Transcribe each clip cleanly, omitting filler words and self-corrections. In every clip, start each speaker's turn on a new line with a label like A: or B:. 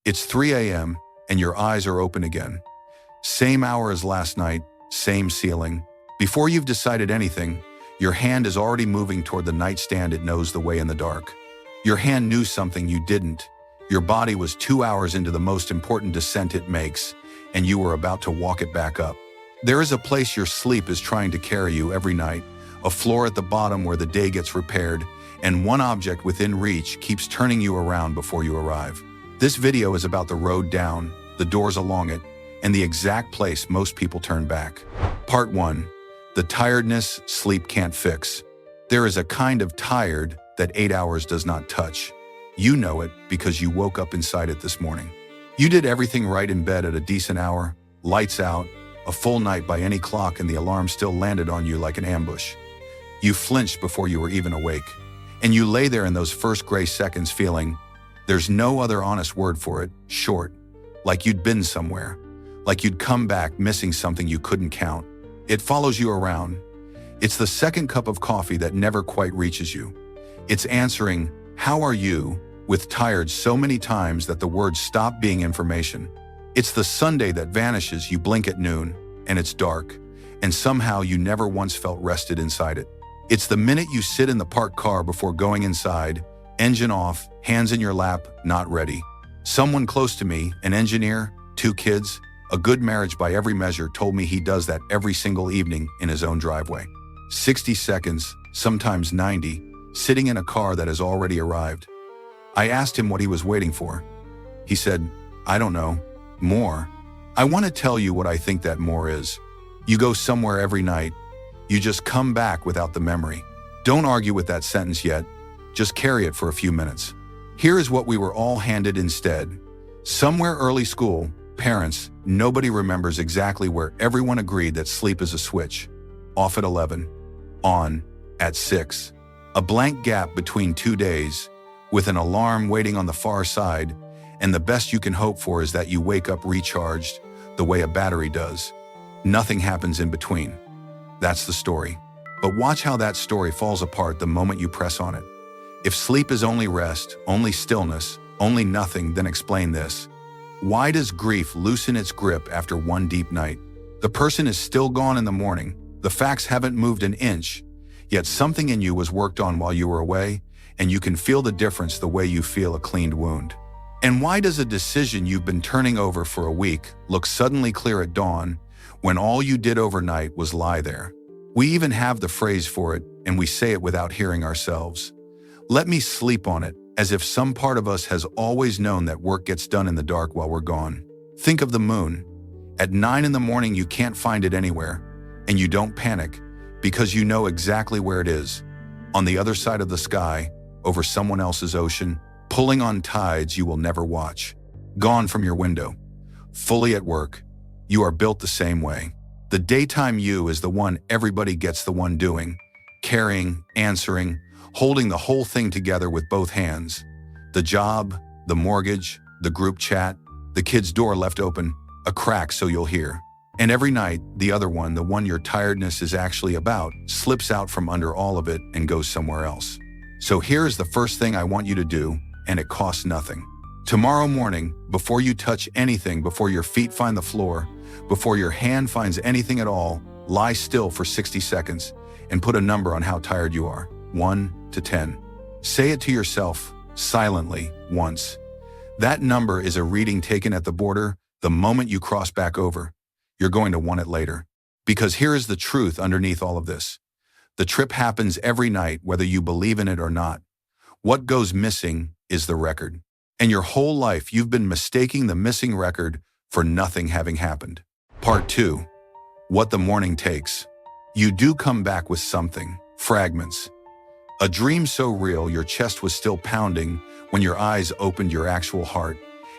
A: It's 3 a.m. and your eyes are open again. Same hour as last night, same ceiling. Before you've decided anything, your hand is already moving toward the nightstand it knows the way in the dark. Your hand knew something you didn't. Your body was 2 hours into the most important descent it makes, and you were about to walk it back up. There is a place your sleep is trying to carry you every night, a floor at the bottom where the day gets repaired, and one object within reach keeps turning you around before you arrive. This video is about the road down, the doors along it, and the exact place most people turn back. Part 1. The tiredness sleep can't fix. There is a kind of tired that 8 hours does not touch. You know it because you woke up inside it this morning. You did everything right in bed at a decent hour, lights out, a full night by any clock, and the alarm still landed on you like an ambush. You flinched before you were even awake. And you lay there in those first gray seconds feeling, there's no other honest word for it, short. Like you'd been somewhere. Like you'd come back missing something you couldn't count. It follows you around. It's the second cup of coffee that never quite reaches you. It's answering, "How are you?" with tired so many times that the words stop being information. It's the Sunday that vanishes, you blink at noon, and it's dark, and somehow you never once felt rested inside it. It's the minute you sit in the parked car before going inside, engine off, hands in your lap, not ready. Someone close to me, an engineer, 2 kids, a good marriage by every measure, told me he does that every single evening in his own driveway. 60 seconds, sometimes 90, sitting in a car that has already arrived. I asked him what he was waiting for. He said, "I don't know. More." I want to tell you what I think that more is. You go somewhere every night. You just come back without the memory. Don't argue with that sentence yet. Just carry it for a few minutes. Here is what we were all handed instead. Somewhere early school, parents, nobody remembers exactly where everyone agreed that sleep is a switch. Off at 11. On at 6. A blank gap between 2 days, with an alarm waiting on the far side, and the best you can hope for is that you wake up recharged, the way a battery does. Nothing happens in between. That's the story. But watch how that story falls apart the moment you press on it. If sleep is only rest, only stillness, only nothing, then explain this. Why does grief loosen its grip after one deep night? The person is still gone in the morning. The facts haven't moved an inch, yet something in you was worked on while you were away, and you can feel the difference the way you feel a cleaned wound. And why does a decision you've been turning over for a week look suddenly clear at dawn when all you did overnight was lie there? We even have the phrase for it, and we say it without hearing ourselves. Let me sleep on it, as if some part of us has always known that work gets done in the dark while we're gone. Think of the moon. At 9 in the morning you can't find it anywhere, and you don't panic, because you know exactly where it is. On the other side of the sky, over someone else's ocean, pulling on tides you will never watch. Gone from your window. Fully at work. You are built the same way. The daytime you is the one everybody gets, the one doing, carrying, answering, holding the whole thing together with both hands. The job, the mortgage, the group chat, the kid's door left open, a crack so you'll hear. And every night, the other one, the one your tiredness is actually about, slips out from under all of it and goes somewhere else. So here's the first thing I want you to do, and it costs nothing. Tomorrow morning, before you touch anything, before your feet find the floor, before your hand finds anything at all, lie still for 60 seconds and put a number on how tired you are, 1 to 10. Say it to yourself, silently, once. That number is a reading taken at the border the moment you cross back over. You're going to want it later. Because here is the truth underneath all of this. The trip happens every night, whether you believe in it or not. What goes missing is the record. And your whole life you've been mistaking the missing record for nothing having happened. Part 2. What the morning takes. You do come back with something, fragments. A dream so real your chest was still pounding when your eyes opened, your actual heart,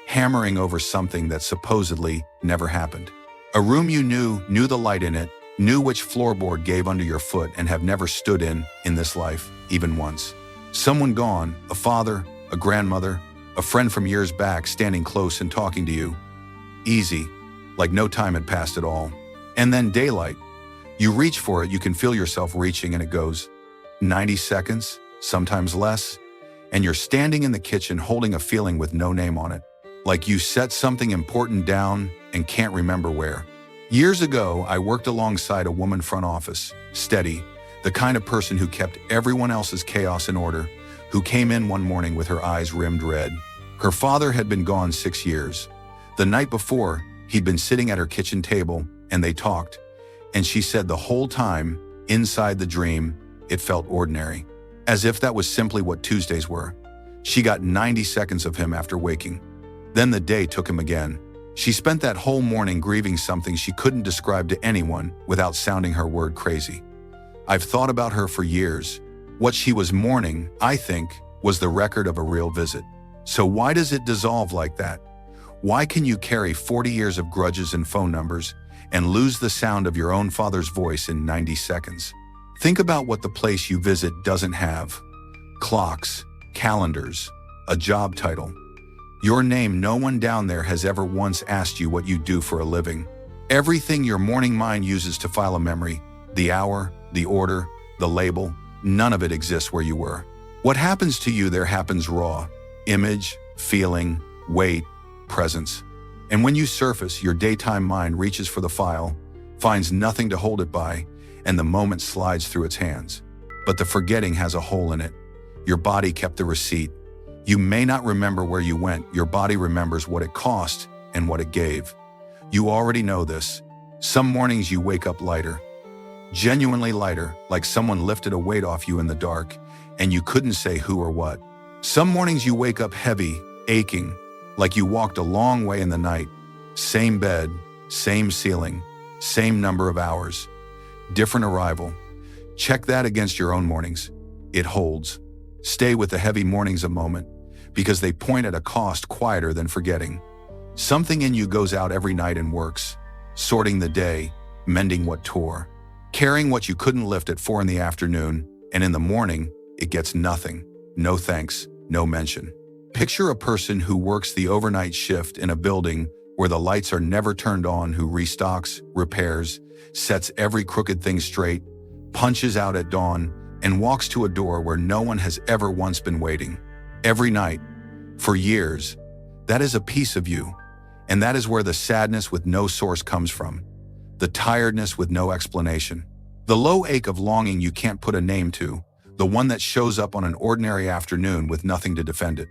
A: hammering over something that supposedly never happened. A room you knew the light in it, knew which floorboard gave under your foot, and have never stood in this life, even once. Someone gone, a father, a grandmother, a friend from years back standing close and talking to you. Easy, like no time had passed at all. And then daylight. You reach for it, you can feel yourself reaching, and it goes 90 seconds, sometimes less, and you're standing in the kitchen holding a feeling with no name on it. like you set something important down and can't remember where. Years ago, I worked alongside a woman front office, steady, the kind of person who kept everyone else's chaos in order, who came in one morning with her eyes rimmed red. Her father had been gone 6 years. The night before, he'd been sitting at her kitchen table, and they talked. And she said the whole time, inside the dream, it felt ordinary. As if that was simply what Tuesdays were. She got 90 seconds of him after waking. Then the day took him again. She spent that whole morning grieving something she couldn't describe to anyone without sounding her word crazy. I've thought about her for years. What she was mourning, I think, was the record of a real visit. So why does it dissolve like that? Why can you carry 40 years of grudges and phone numbers and lose the sound of your own father's voice in 90 seconds? Think about what the place you visit doesn't have. Clocks, calendars, a job title. Your name, no one down there has ever once asked you what you do for a living. Everything your morning mind uses to file a memory, the hour, the order, the label, none of it exists where you were. What happens to you there happens raw. Image, feeling, weight, presence. And when you surface, your daytime mind reaches for the file, finds nothing to hold it by, and the moment slides through its hands. But the forgetting has a hole in it. Your body kept the receipt. You may not remember where you went, your body remembers what it cost and what it gave. You already know this. Some mornings you wake up lighter. Genuinely lighter, like someone lifted a weight off you in the dark, and you couldn't say who or what. Some mornings you wake up heavy, aching, like you walked a long way in the night. Same bed, same ceiling, same number of hours. Different arrival. Check that against your own mornings. It holds. Stay with the heavy mornings a moment, because they point at a cost quieter than forgetting. Something in you goes out every night and works, sorting the day, mending what tore, carrying what you couldn't lift at 4 in the afternoon, and in the morning, it gets nothing. No thanks, no mention. Picture a person who works the overnight shift in a building where the lights are never turned on, who restocks, repairs, sets every crooked thing straight, punches out at dawn, and walks to a door where no one has ever once been waiting. Every night, for years, that is a piece of you. And that is where the sadness with no source comes from. The tiredness with no explanation. The low ache of longing you can't put a name to. The one that shows up on an ordinary afternoon with nothing to defend it.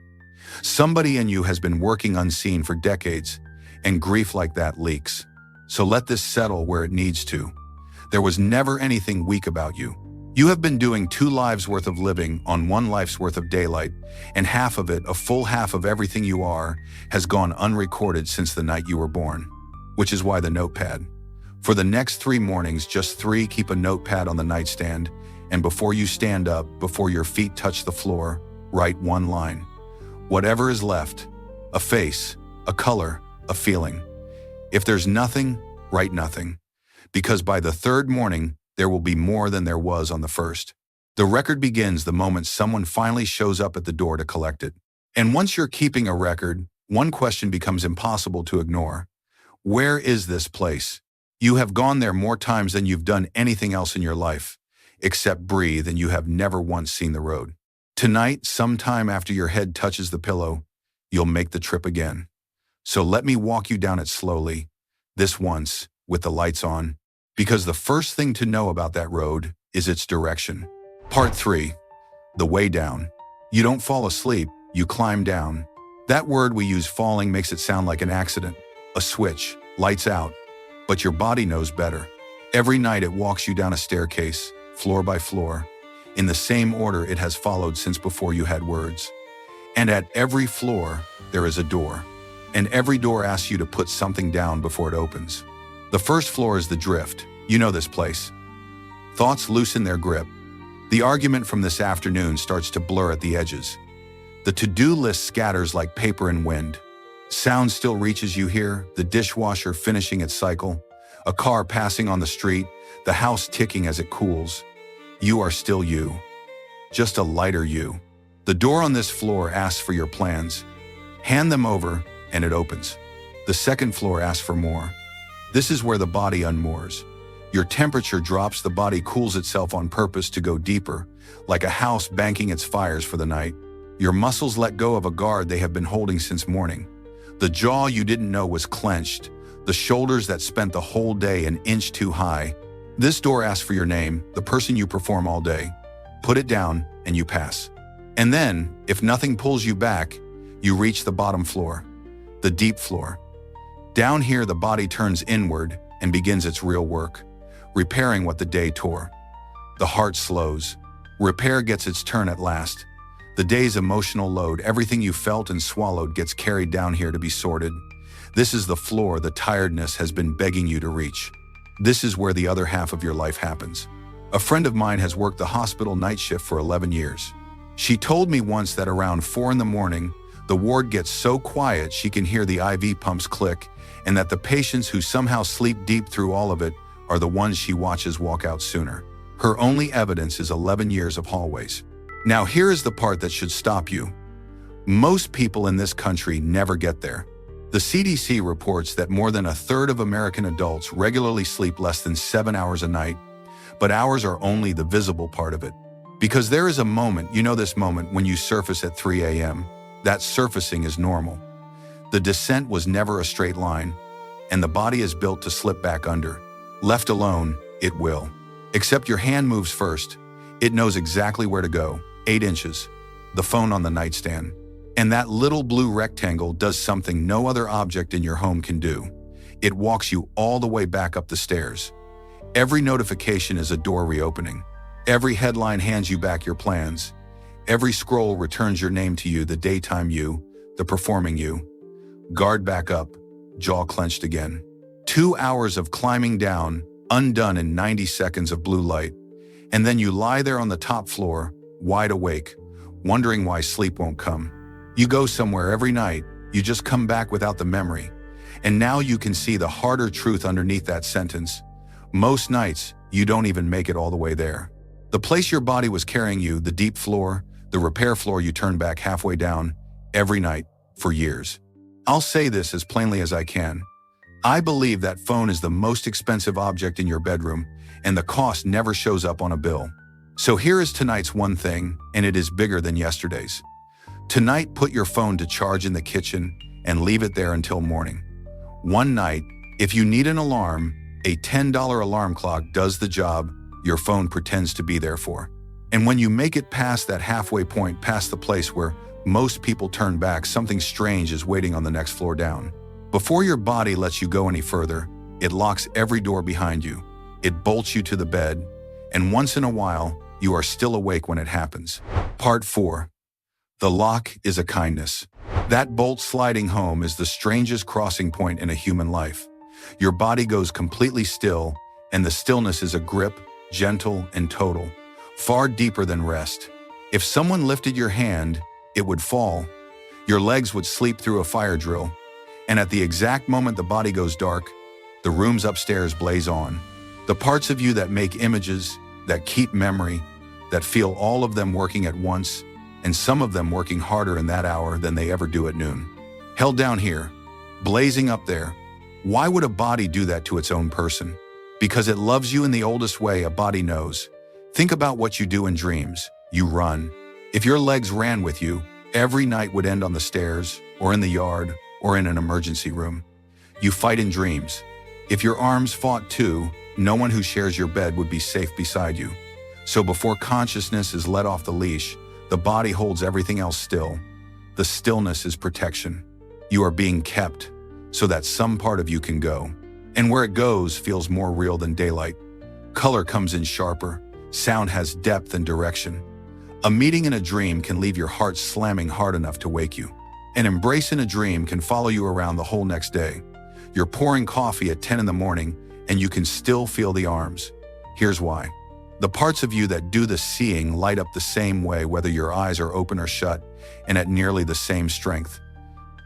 A: Somebody in you has been working unseen for decades, and grief like that leaks. So let this settle where it needs to. There was never anything weak about you. You have been doing 2 lives worth of living on 1 life's worth of daylight, and half of it, a full half of everything you are, has gone unrecorded since the night you were born. Which is why the notepad. For the next 3 mornings, just 3, keep a notepad on the nightstand, and before you stand up, before your feet touch the floor, write 1 line. Whatever is left, a face, a color, a feeling. If there's nothing, write nothing. Because by the 3rd morning, there will be more than there was on the 1st. The record begins the moment someone finally shows up at the door to collect it. And once you're keeping a record, one question becomes impossible to ignore. Where is this place? You have gone there more times than you've done anything else in your life, except breathe, and you have never once seen the road. Tonight, sometime after your head touches the pillow, you'll make the trip again. So let me walk you down it slowly, this once, with the lights on, because the first thing to know about that road is its direction. Part 3. The way down. You don't fall asleep, you climb down. That word we use, falling, makes it sound like an accident, a switch, lights out. But your body knows better. Every night it walks you down a staircase, floor by floor, in the same order it has followed since before you had words. And at every floor, there is a door. And every door asks you to put something down before it opens. The first floor is the drift. You know this place. Thoughts loosen their grip. The argument from this afternoon starts to blur at the edges. The to-do list scatters like paper in wind. Sound still reaches you here, the dishwasher finishing its cycle, a car passing on the street, the house ticking as it cools. You are still you. Just a lighter you. The door on this floor asks for your plans. Hand them over, and it opens. The second floor asks for more. This is where the body unmoors. Your temperature drops, the body cools itself on purpose to go deeper, like a house banking its fires for the night. Your muscles let go of a guard they have been holding since morning. The jaw you didn't know was clenched, the shoulders that spent the whole day an inch too high. This door asks for your name, the person you perform all day. Put it down and you pass. And then, if nothing pulls you back, you reach the bottom floor, the deep floor. Down here, the body turns inward and begins its real work, repairing what the day tore. The heart slows. Repair gets its turn at last. The day's emotional load, everything you felt and swallowed, gets carried down here to be sorted. This is the floor the tiredness has been begging you to reach. This is where the other half of your life happens. A friend of mine has worked the hospital night shift for 11 years. She told me once that around 4 in the morning, the ward gets so quiet she can hear the IV pumps click, and that the patients who somehow sleep deep through all of it are the ones she watches walk out sooner. Her only evidence is 11 years of hallways. Now here is the part that should stop you. Most people in this country never get there. The CDC reports that more than a third of American adults regularly sleep less than 7 hours a night, but hours are only the visible part of it. Because there is a moment, you know this moment, when you surface at 3 a.m. That surfacing is normal. The descent was never a straight line, and the body is built to slip back under. Left alone, it will. Except your hand moves first. It knows exactly where to go. 8 inches. The phone on the nightstand. And that little blue rectangle does something no other object in your home can do. It walks you all the way back up the stairs. Every notification is a door reopening. Every headline hands you back your plans. Every scroll returns your name to you, the daytime you, the performing you. Guard back up, jaw clenched again. 2 hours of climbing down, undone in 90 seconds of blue light. And then you lie there on the top floor, wide awake, wondering why sleep won't come. You go somewhere every night, you just come back without the memory. And now you can see the harder truth underneath that sentence. Most nights, you don't even make it all the way there. The place your body was carrying you, the deep floor, the repair floor you turn back halfway down, every night, for years. I'll say this as plainly as I can. I believe that phone is the most expensive object in your bedroom, and the cost never shows up on a bill. So here is tonight's one thing, and it is bigger than yesterday's. Tonight, put your phone to charge in the kitchen and leave it there until morning. One night, if you need an alarm, a $10 alarm clock does the job your phone pretends to be there for. And when you make it past that halfway point, past the place where most people turn back, something strange is waiting on the next floor down. Before your body lets you go any further, it locks every door behind you. It bolts you to the bed, and once in a while, you are still awake when it happens. Part 4. The lock is a kindness. That bolt sliding home is the strangest crossing point in a human life. Your body goes completely still, and the stillness is a grip, gentle and total, far deeper than rest. If someone lifted your hand, it would fall. Your legs would sleep through a fire drill. And at the exact moment the body goes dark, the rooms upstairs blaze on. The parts of you that make images, that keep memory, that feel all of them working at once, and some of them working harder in that hour than they ever do at noon. Held down here, blazing up there. Why would a body do that to its own person? Because it loves you in the oldest way a body knows. Think about what you do in dreams. You run. If your legs ran with you, every night would end on the stairs, or in the yard, or in an emergency room. You fight in dreams. If your arms fought too, no one who shares your bed would be safe beside you. So before consciousness is let off the leash, the body holds everything else still. The stillness is protection. You are being kept so that some part of you can go. And where it goes feels more real than daylight. Color comes in sharper. Sound has depth and direction. A meeting in a dream can leave your heart slamming hard enough to wake you. An embrace in a dream can follow you around the whole next day. You're pouring coffee at 10 in the morning and you can still feel the arms. Here's why. The parts of you that do the seeing light up the same way whether your eyes are open or shut, and at nearly the same strength.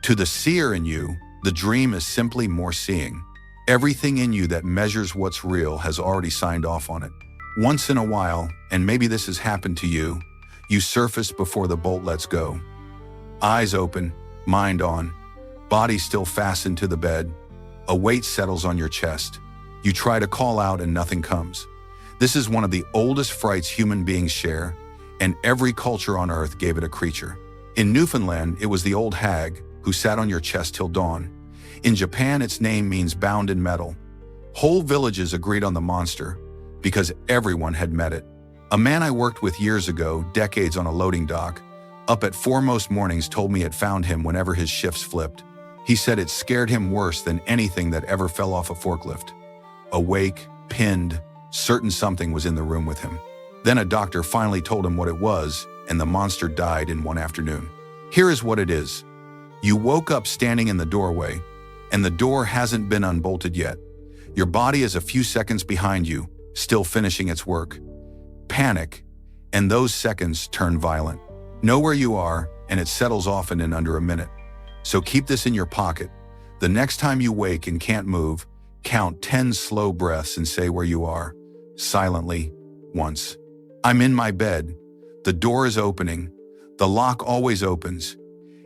A: To the seer in you, the dream is simply more seeing. Everything in you that measures what's real has already signed off on it. Once in a while, and maybe this has happened to you, you surface before the bolt lets go. Eyes open, mind on, body still fastened to the bed. A weight settles on your chest. You try to call out and nothing comes. This is one of the oldest frights human beings share, and every culture on earth gave it a creature. In Newfoundland, it was the old hag, who sat on your chest till dawn. In Japan, its name means bound in metal. Whole villages agreed on the monster because everyone had met it. A man I worked with years ago, decades on a loading dock, up at 4 most mornings told me it found him whenever his shifts flipped. He said it scared him worse than anything that ever fell off a forklift. Awake, pinned, certain something was in the room with him. Then a doctor finally told him what it was, and the monster died in one afternoon. Here is what it is. You woke up standing in the doorway, and the door hasn't been unbolted yet. Your body is a few seconds behind you, still finishing its work. Panic, and those seconds turn violent. Know where you are, and it settles often in under a minute. So keep this in your pocket. The next time you wake and can't move, count 10 slow breaths and say where you are, silently, once. I'm in my bed. The door is opening. The lock always opens.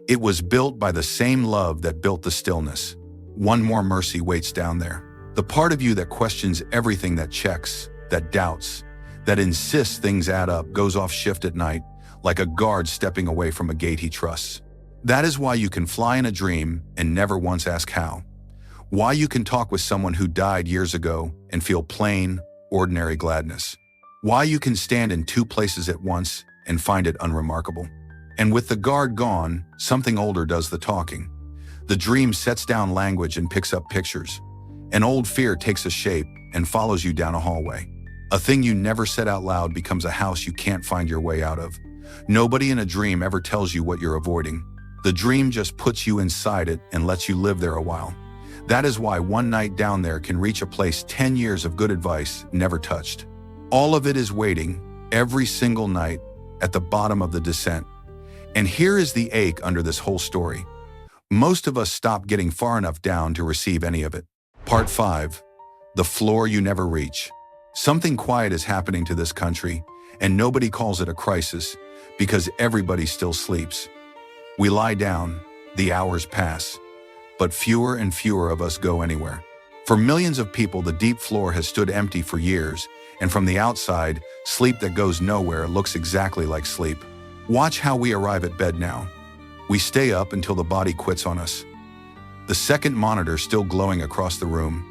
A: It was built by the same love that built the stillness. One more mercy waits down there. The part of you that questions everything, that checks, that doubts, that insists things add up, goes off shift at night, like a guard stepping away from a gate he trusts. That is why you can fly in a dream and never once ask how. Why you can talk with someone who died years ago and feel plain, ordinary gladness. Why you can stand in 2 places at once and find it unremarkable. And with the guard gone, something older does the talking. The dream sets down language and picks up pictures. An old fear takes a shape and follows you down a hallway. A thing you never said out loud becomes a house you can't find your way out of. Nobody in a dream ever tells you what you're avoiding. The dream just puts you inside it and lets you live there a while. That is why one night down there can reach a place 10 years of good advice never touched. All of it is waiting, every single night, at the bottom of the descent. And here is the ache under this whole story. Most of us stop getting far enough down to receive any of it. Part 5. The floor you never reach. Something quiet is happening to this country, and nobody calls it a crisis because everybody still sleeps. We lie down, the hours pass, but fewer and fewer of us go anywhere. For millions of people, the deep floor has stood empty for years, and from the outside, sleep that goes nowhere looks exactly like sleep. Watch how we arrive at bed now. We stay up until the body quits on us. The second monitor still glowing across the room.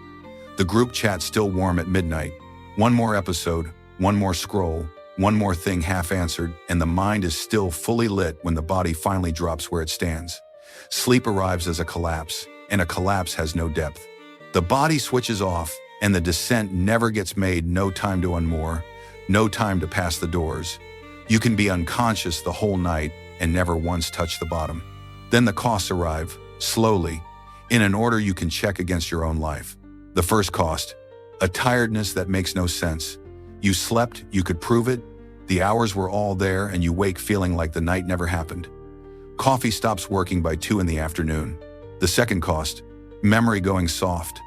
A: The group chat still warm at midnight. One more episode, one more scroll, one more thing half answered, and the mind is still fully lit when the body finally drops where it stands. Sleep arrives as a collapse, and a collapse has no depth. The body switches off, and the descent never gets made. No time to unmoor, no time to pass the doors. You can be unconscious the whole night and never once touch the bottom. Then the costs arrive, slowly, in an order you can check against your own life. The first cost, a tiredness that makes no sense. You slept, you could prove it, the hours were all there, and you wake feeling like the night never happened. Coffee stops working by 2 in the afternoon. The second cost, memory going soft.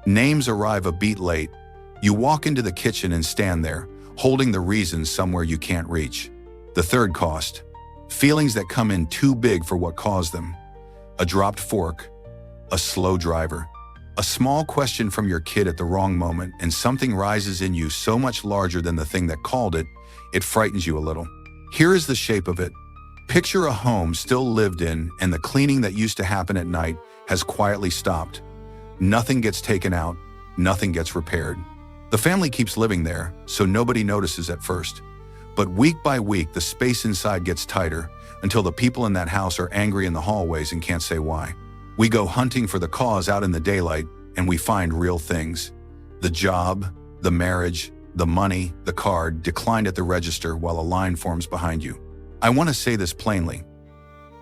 A: Names arrive a beat late. You walk into the kitchen and stand there, holding the reasons somewhere you can't reach. The third cost, feelings that come in too big for what caused them. A dropped fork, a slow driver, a small question from your kid at the wrong moment, and something rises in you so much larger than the thing that called it, it frightens you a little. Here is the shape of it. Picture a home still lived in, and the cleaning that used to happen at night has quietly stopped. Nothing gets taken out, nothing gets repaired. The family keeps living there, so nobody notices at first. But week by week, the space inside gets tighter until the people in that house are angry in the hallways and can't say why. We go hunting for the cause out in the daylight, and we find real things. The job, the marriage, the money, the card declined at the register while a line forms behind you. I want to say this plainly.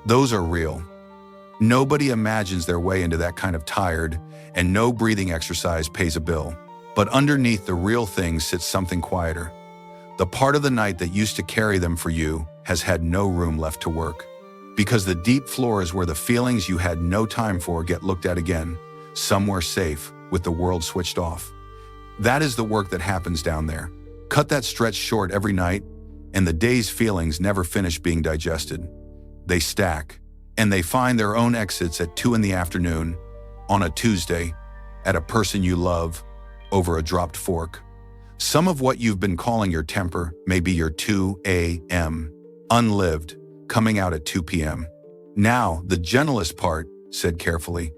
A: Those are real. Nobody imagines their way into that kind of tired, and no breathing exercise pays a bill. But underneath the real thing sits something quieter. The part of the night that used to carry them for you has had no room left to work. Because the deep floor is where the feelings you had no time for get looked at again, somewhere safe, with the world switched off. That is the work that happens down there. Cut that stretch short every night, and the day's feelings never finish being digested. They stack, and they find their own exits at 2 in the afternoon, on a Tuesday, at a person you love, over a dropped fork. Some of what you've been calling your temper may be your 2 a.m. unlived, coming out at 2 p.m. Now, the gentlest part, said carefully.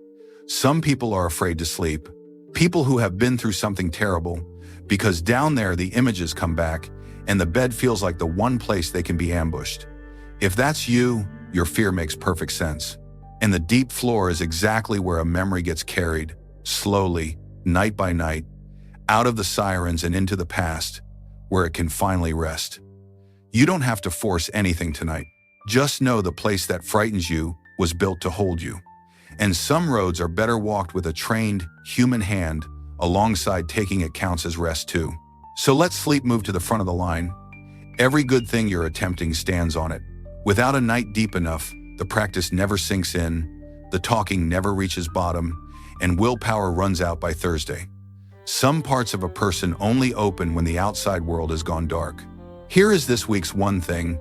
A: Some people are afraid to sleep. People who have been through something terrible, because down there the images come back and the bed feels like the one place they can be ambushed. If that's you, your fear makes perfect sense. And the deep floor is exactly where a memory gets carried, slowly, night by night, out of the sirens and into the past, where it can finally rest. You don't have to force anything tonight. Just know the place that frightens you was built to hold you. And some roads are better walked with a trained, human hand, alongside taking it counts as rest too. So let sleep move to the front of the line. Every good thing you're attempting stands on it. Without a night deep enough, the practice never sinks in, the talking never reaches bottom, and willpower runs out by Thursday. Some parts of a person only open when the outside world has gone dark. Here is this week's one thing,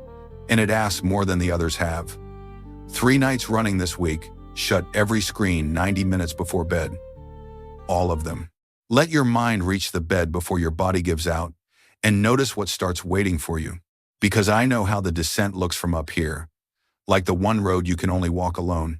A: and it asks more than the others have. 3 nights running this week, shut every screen 90 minutes before bed. All of them. Let your mind reach the bed before your body gives out, and notice what starts waiting for you. Because I know how the descent looks from up here. Like the one road you can only walk alone.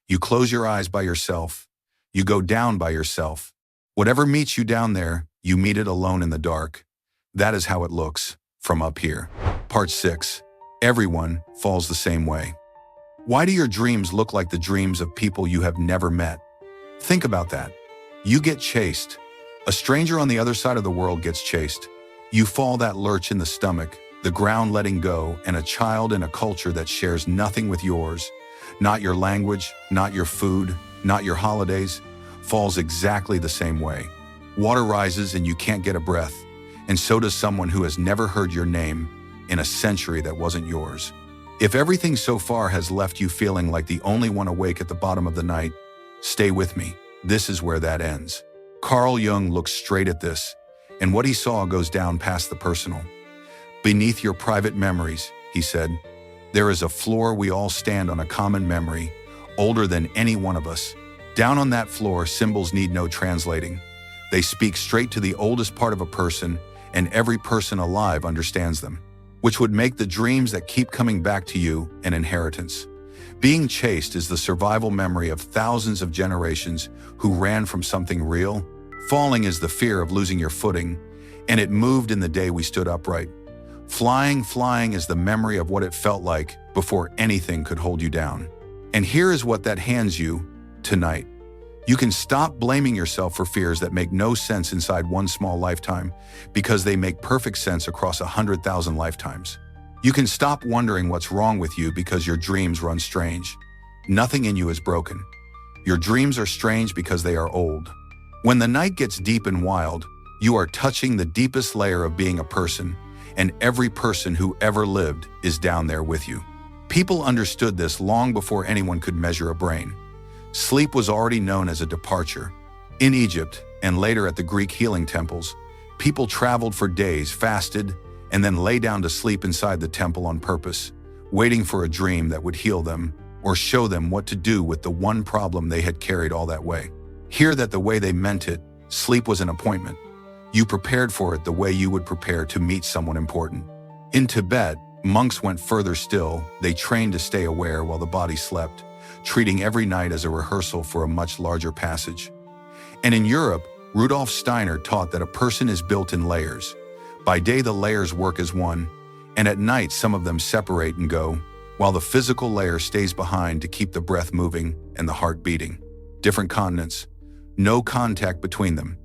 A: You close your eyes by yourself. You go down by yourself. Whatever meets you down there, you meet it alone in the dark. That is how it looks from up here. Part 6. Everyone falls the same way. Why do your dreams look like the dreams of people you have never met? Think about that. You get chased. A stranger on the other side of the world gets chased. You fall that lurch in the stomach, the ground letting go, and a child in a culture that shares nothing with yours, not your language, not your food, not your holidays, falls exactly the same way. Water rises and you can't get a breath, and so does someone who has never heard your name in a century that wasn't yours. If everything so far has left you feeling like the only one awake at the bottom of the night, stay with me. This is where that ends. Carl Jung looks straight at this, and what he saw goes down past the personal. Beneath your private memories, he said, there is a floor we all stand on, a common memory, older than any one of us. Down on that floor, symbols need no translating. They speak straight to the oldest part of a person, and every person alive understands them, which would make the dreams that keep coming back to you an inheritance. Being chased is the survival memory of thousands of generations who ran from something real. Falling is the fear of losing your footing, and it moved in the day we stood upright. Flying is the memory of what it felt like before anything could hold you down. And here is what that hands you tonight. You can stop blaming yourself for fears that make no sense inside one small lifetime, because they make perfect sense across 100,000 lifetimes. You can stop wondering what's wrong with you because your dreams run strange. Nothing in you is broken. Your dreams are strange because they are old. When the night gets deep and wild, you are touching the deepest layer of being a person, and every person who ever lived is down there with you. People understood this long before anyone could measure a brain. Sleep was already known as a departure. In Egypt, and later at the Greek healing temples, people traveled for days, fasted, and then lay down to sleep inside the temple on purpose, waiting for a dream that would heal them or show them what to do with the one problem they had carried all that way. Hear that the way they meant it, sleep was an appointment. You prepared for it the way you would prepare to meet someone important. In Tibet, monks went further still. They trained to stay aware while the body slept, treating every night as a rehearsal for a much larger passage. And in Europe, Rudolf Steiner taught that a person is built in layers. By day, the layers work as one, and at night, some of them separate and go, while the physical layer stays behind to keep the breath moving and the heart beating. Different continents, no contact between them,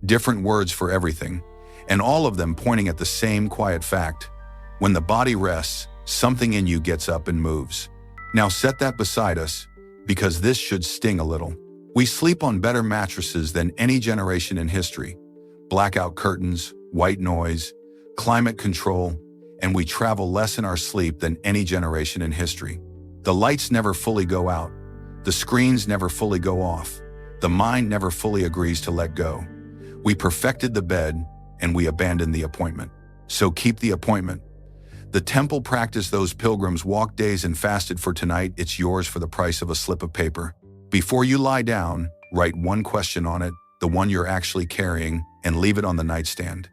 A: different words for everything, and all of them pointing at the same quiet fact. When the body rests, something in you gets up and moves. Now set that beside us, because this should sting a little. We sleep on better mattresses than any generation in history. Blackout curtains, white noise, climate control, and we travel less in our sleep than any generation in history. The lights never fully go out. The screens never fully go off. The mind never fully agrees to let go. We perfected the bed, and we abandoned the appointment. So keep the appointment. The temple practiced those pilgrims walked days and fasted for tonight. It's yours for the price of a slip of paper. Before you lie down, write one question on it, the one you're actually carrying, and leave it on the nightstand.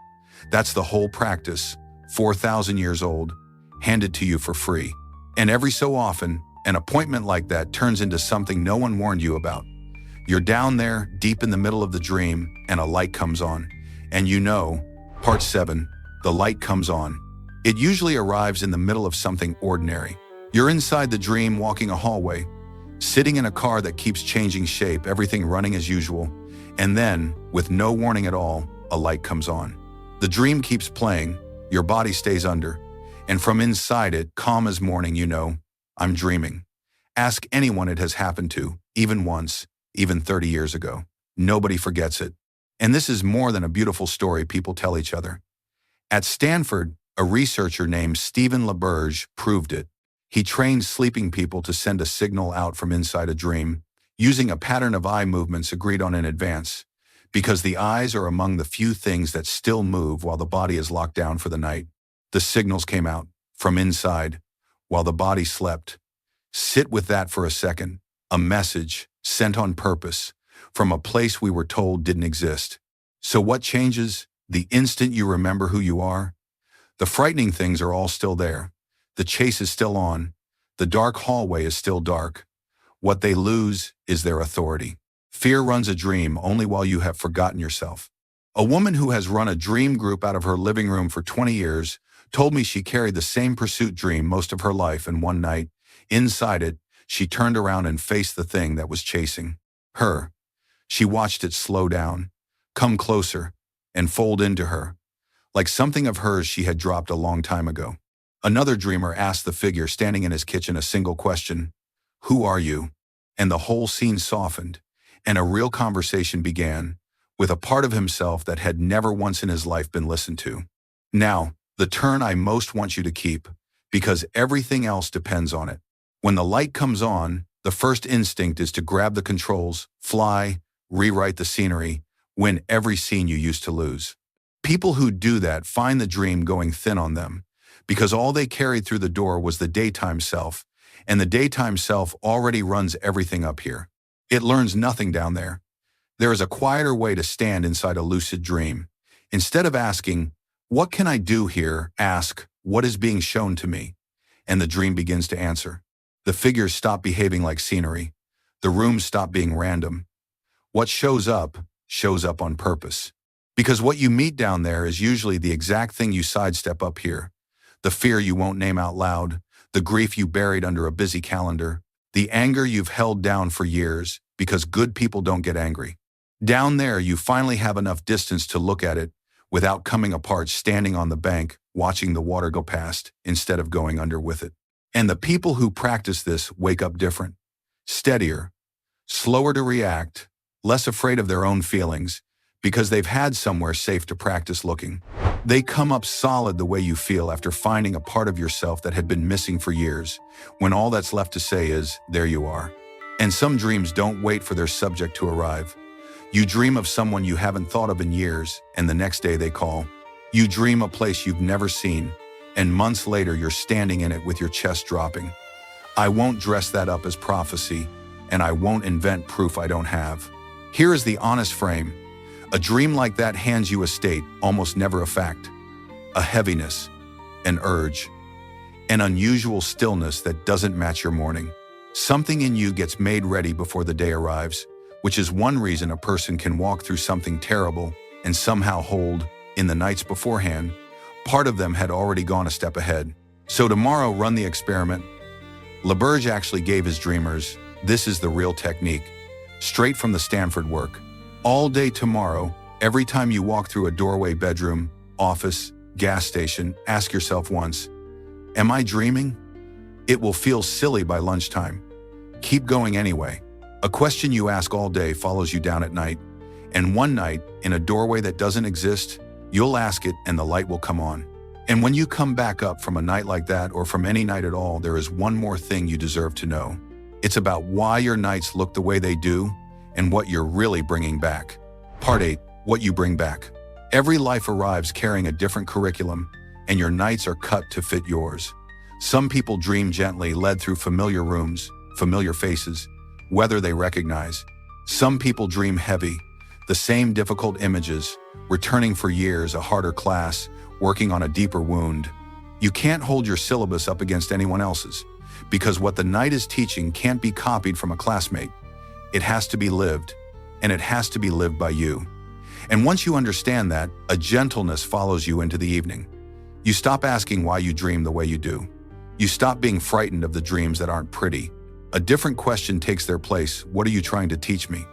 A: That's the whole practice, 4,000 years old, handed to you for free. And every so often, An appointment like that turns into something no one warned you about. You're down there, deep in the middle of the dream, and a light comes on. And you know, part 7, the light comes on. It usually arrives in the middle of something ordinary. You're inside the dream, walking a hallway, sitting in a car that keeps changing shape, everything running as usual. And then, with no warning at all, a light comes on. The dream keeps playing, your body stays under, and from inside it, calm as morning, you know, I'm dreaming. Ask anyone it has happened to, even once, even 30 years ago. Nobody forgets it. And this is more than a beautiful story people tell each other. At Stanford, a researcher named Stephen LaBerge proved it. He trained sleeping people to send a signal out from inside a dream, using a pattern of eye movements agreed on in advance, because the eyes are among the few things that still move while the body is locked down for the night. The signals came out, from inside, while the body slept. Sit with that for a second. A message, sent on purpose, from a place we were told didn't exist. So what changes? The instant you remember who you are? The frightening things are all still there. The chase is still on. The dark hallway is still dark. What they lose is their authority. Fear runs a dream only while you have forgotten yourself. A woman who has run a dream group out of her living room for 20 years told me she carried the same pursuit dream most of her life, and one night, inside it, she turned around and faced the thing that was chasing her. She watched it slow down, come closer, and fold into her, like something of hers she had dropped a long time ago. Another dreamer asked the figure standing in his kitchen a single question: "Who are you?" And the whole scene softened, and a real conversation began, with a part of himself that had never once in his life been listened to. Now, the turn I most want you to keep, because everything else depends on it. When the light comes on, the first instinct is to grab the controls, fly, rewrite the scenery, win every scene you used to lose. People who do that find the dream going thin on them, because all they carried through the door was the daytime self, and the daytime self already runs everything up here. It learns nothing down there. There is a quieter way to stand inside a lucid dream. Instead of asking, "What can I do here?" ask, "What is being shown to me?" And the dream begins to answer. The figures stop behaving like scenery. The rooms stop being random. What shows up on purpose. Because what you meet down there is usually the exact thing you sidestep up here. The fear you won't name out loud, the grief you buried under a busy calendar, the anger you've held down for years, because good people don't get angry. Down there, you finally have enough distance to look at it without coming apart, standing on the bank, watching the water go past instead of going under with it. And the people who practice this wake up different, steadier, slower to react, less afraid of their own feelings, because they've had somewhere safe to practice looking. They come up solid the way you feel after finding a part of yourself that had been missing for years, when all that's left to say is, there you are. And some dreams don't wait for their subject to arrive. You dream of someone you haven't thought of in years, and the next day they call. You dream a place you've never seen, and months later you're standing in it with your chest dropping. I won't dress that up as prophecy, and I won't invent proof I don't have. Here is the honest frame. A dream like that hands you a state, almost never a fact. A heaviness, an urge, an unusual stillness that doesn't match your morning. Something in you gets made ready before the day arrives, which is one reason a person can walk through something terrible and somehow hold, in the nights beforehand, part of them had already gone a step ahead. So tomorrow, run the experiment. LaBerge actually gave his dreamers, this is the real technique, straight from the Stanford work. All day tomorrow, every time you walk through a doorway, bedroom, office, gas station, ask yourself once, am I dreaming? It will feel silly by lunchtime. Keep going anyway. A question you ask all day follows you down at night. And one night, in a doorway that doesn't exist, you'll ask it and the light will come on. And when you come back up from a night like that, or from any night at all, there is one more thing you deserve to know. It's about why your nights look the way they do and what you're really bringing back. Part 8, what you bring back. Every life arrives carrying a different curriculum, and your nights are cut to fit yours. Some people dream gently, led through familiar rooms, familiar faces, weather they recognize. Some people dream heavy, the same difficult images, returning for years, a harder class, working on a deeper wound. You can't hold your syllabus up against anyone else's, Because what the night is teaching can't be copied from a classmate. It has to be lived, and it has to be lived by you. And once you understand that, a gentleness follows you into the evening. You stop asking why you dream the way you do. You stop being frightened of the dreams that aren't pretty. A different question takes their place. What are you trying to teach me?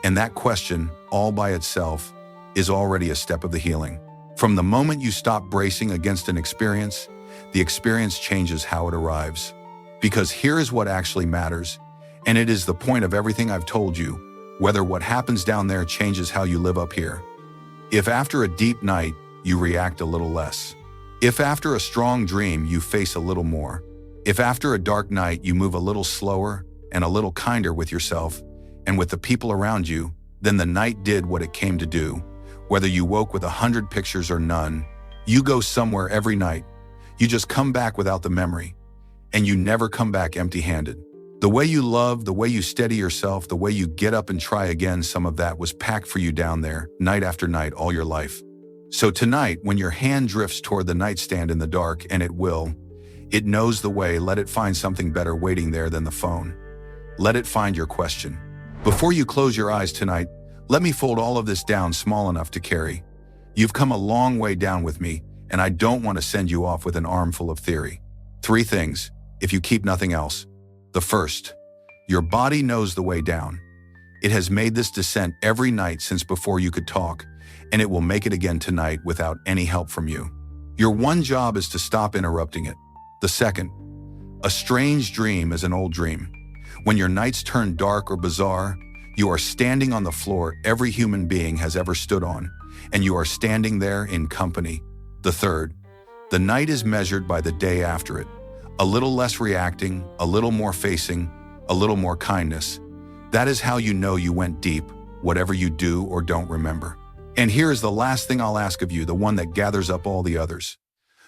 A: And that question, all by itself, is already a step of the healing. From the moment you stop bracing against an experience, the experience changes how it arrives. Because here is what actually matters, and it is the point of everything I've told you, whether what happens down there changes how you live up here. If after a deep night, you react a little less. If after a strong dream, you face a little more. If after a dark night, you move a little slower and a little kinder with yourself and with the people around you, then the night did what it came to do. Whether you woke with 100 pictures or none, you go somewhere every night. You just come back without the memory, and you never come back empty-handed. The way you love, the way you steady yourself, the way you get up and try again, some of that was packed for you down there, night after night, all your life. So tonight, when your hand drifts toward the nightstand in the dark, and it knows the way, let it find something better waiting there than the phone. Let it find your question. Before you close your eyes tonight, let me fold all of this down small enough to carry. You've come a long way down with me, and I don't want to send you off with an armful of theory. 3 things, if you keep nothing else. The first, your body knows the way down. It has made this descent every night since before you could talk, and it will make it again tonight without any help from you. Your one job is to stop interrupting it. The second, a strange dream is an old dream. When your nights turn dark or bizarre, you are standing on the floor every human being has ever stood on, and you are standing there in company. The third, the night is measured by the day after it. A little less reacting, a little more facing, a little more kindness. That is how you know you went deep, whatever you do or don't remember. And here is the last thing I'll ask of you, the one that gathers up all the others.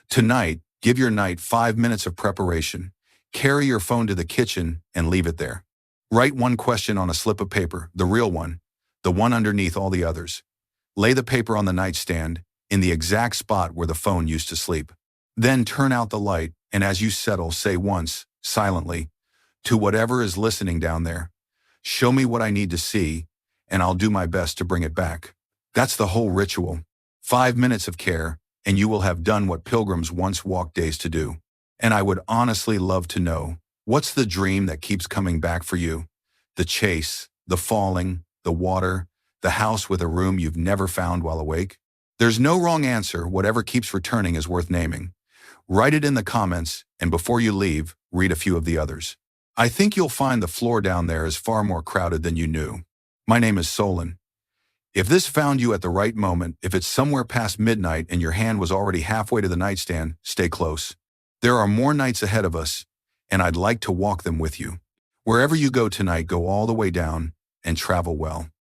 A: Tonight, give your night 5 minutes of preparation. Carry your phone to the kitchen and leave it there. Write one question on a slip of paper, the real one, the one underneath all the others. Lay the paper on the nightstand, in the exact spot where the phone used to sleep. Then turn out the light, and as you settle, say once, silently, to whatever is listening down there, show me what I need to see, and I'll do my best to bring it back. That's the whole ritual. 5 minutes of care, and you will have done what pilgrims once walked days to do. And I would honestly love to know, what's the dream that keeps coming back for you? The chase, the falling, the water, the house with a room you've never found while awake? There's no wrong answer. Whatever keeps returning is worth naming. Write it in the comments, and before you leave, read a few of the others. I think you'll find the floor down there is far more crowded than you knew. My name is Solen. If this found you at the right moment, if it's somewhere past midnight and your hand was already halfway to the nightstand, stay close. There are more nights ahead of us, and I'd like to walk them with you. Wherever you go tonight, go all the way down and travel well.